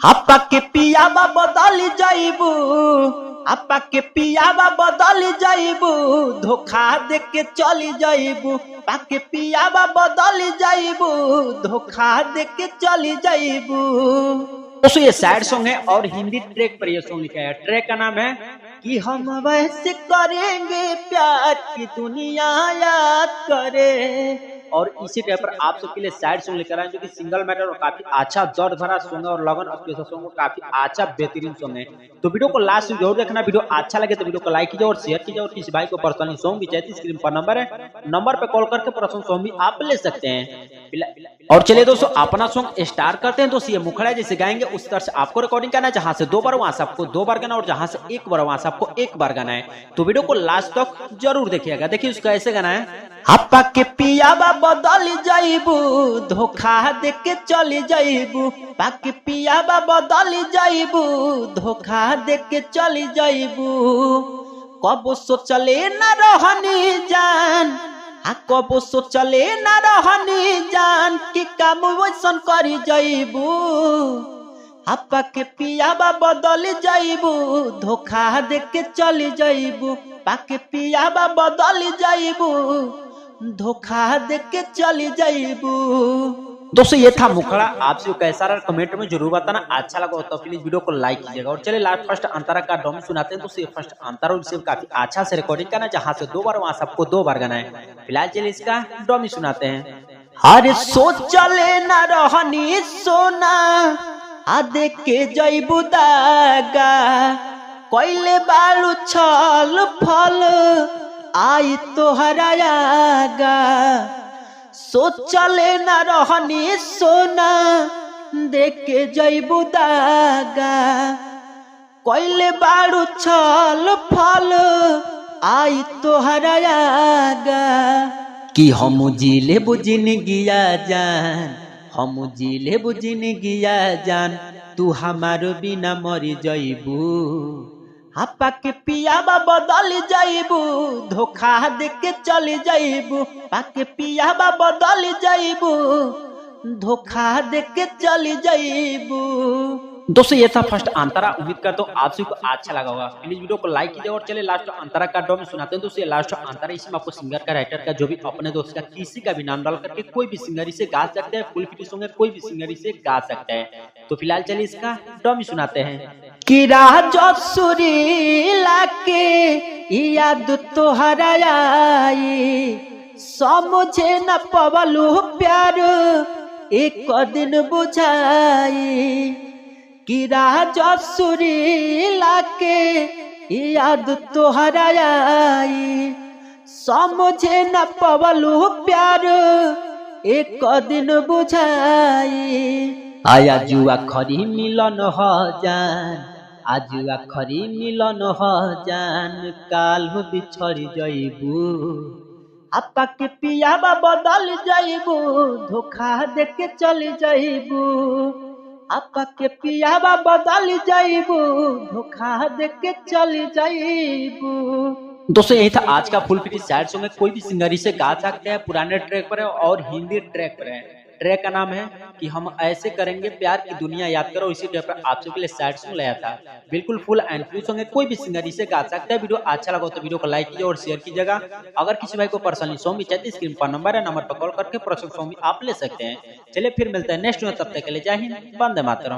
आपा के पियावा बदल जाइबू, आपा के पियावा बदल जाइबू, धोखा दे के चली जाइबू। पाके पियावा बदल जाइबू, धोखा दे के चली जाइबू। दोस्तों ये सैड सॉन्ग है और हिंदी ट्रैक पर ये सॉन्ग लिखा है। ट्रैक का नाम है कि हम वैसे करेंगे प्यार की दुनिया याद करे। और इसी टाइप पर आप सबके लिए सैड सॉन्ग लेकर आए जो कि सिंगल मैटर और काफी अच्छा दर्द भरा सॉन्ग है और लगन स्पेशल सॉन्ग और काफी अच्छा बेहतरीन सॉन्ग है। तो वीडियो को लास्ट जरूर देखना। वीडियो अच्छा लगे तो वीडियो को लाइक कीजिए और शेयर कीजिए। और किसी भाई को पर्सनली सॉन्ग भी चाहिए स्क्रीन पर नंबर है, नंबर पे कॉल करके पर्सनल सॉन्ग भी आप ले सकते हैं। और चलिए दोस्तों अपना सॉन्ग स्टार्ट करते हैं। दोस्तों ये मुखड़ा जैसे गाएंगे उस तरह से आपको रिकॉर्डिंग करना है, जहां से 2 बार वहां से आपको 2 बार गाना और जहां से 1 बार वहां से आपको 1 बार गाना है। तो वीडियो को लास्ट तक जरूर देखिएगा। देखिए उसका ऐसे गाना है। आपा के पियावा बदल जाइबू, धोखा दे के चली जाइबू। पाके पियावा बदल जाइबू, धोखा दे के चली जाइबू। कबो सोचले न रहनी जान, कबो सोचले न रहनी जान कि काम वैसन करी जाइबू। आपा के पियावा बदल जाइबू, धोखा दे के चली जाइबू। पाके पियावा बदल जाइबू, धोखा दे के चली जाइबू। दोस्तों ये था मुखड़ा। आपसे कैसा रहा कमेंट में जरूर बताना। अच्छा लगा तो प्लीज वीडियो को लाइक कीजिएगा। और चलिए लास्ट फर्स्ट अंतरा का डोम सुनाते हैं। दोस्तों फर्स्ट अंतरा जिसे काफी अच्छा से रिकॉर्डिंग करना, जहां से 2 बार वहां से आपको 2 बार गाना है। फिलहाल चलिए इसका डोमी सुनाते हैं। अरे सोचले न रहनी सोना, आदे के जइबू दागा। कोइले बालू छल फल, आई तोहरा आगा। सोचले न रहनी सोना, देखे जइबू दागा। कोइले बारू छल फल, आई तोहरा आगा। कि हम जिले बुझिन गिया जान, हम जिले बुझिन गिया जान, तू हमारो बिना मरी जइबू। आपा के पियावा बदल जाइबू, धोखा दे के चली जाइबू। पाके पियावा बदल जाइबू, धोखा दे के चली जाइबू। दोस्तों ये था फर्स्ट अंतरा। उम्मीद करता हूँ आप सभी को अच्छा लगा होगा। प्लीज वीडियो को लाइक कीजिए। और चलिए लास्ट अंतरा का डोम सुनाते हैं। दोस्तों लास्ट अंतरा इसमें आपको सिंगर का, राइटर का, जो भी अपने दोस्त का किसी का भी नाम डाल करके कोई भी सिंगर इसे गा सकते हैं। फुल फिट सॉन्ग है, कोई भी सिंगर इसे गा सकता है। तो फिलहाल चलिए इसका डोम सुनाते हैं। कि राजसुरीला के याद तोहरा आई, समझे न पवलू प्यार एक दिन बुझाई। कि राजसुरीला के याद तोहरा आई, समझे न पवलू प्यार एक दिन बुझाई। आया जुआ खरी मिलन हो जान, आजुआ खरी मिलन हो जान, काल बिछड़ जइबू। आपा के पियावा बदल जाइबू, धोखा दे के चली जाइबू। आपा के पियावा बदल जाइबू, धोखा दे के चली जाइबू। दोस्तों यही था आज का फुल फिट सैड सॉन्ग है। कोई भी सिंगर इसे गा सकते हैं। पुराने ट्रैक पर है और हिंदी ट्रैक पर है। ट्रैक का नाम है कि हम ऐसे करेंगे प्यार की दुनिया याद करो। इसी टाइप पर आप सबके लिए सैड सॉन्ग लाया था। बिल्कुल फुल एंड फ्री सॉन्ग है। कोई भी सिंगर इसे गा सकता है। वीडियो अच्छा लगा तो वीडियो को लाइक कीजिए और शेयर कीजिएगा। अगर किसी भाई को पर्सनली सॉन्ग भी चाहिए स्क्रीन पर नंबर है, नंबर पर कॉल करके पर्सनल सॉन्ग भी आप ले सकते हैं। चलिए फिर मिलते हैं नेक्स्ट में। तब तक के लिए जय हिंद, वंदे मातरम।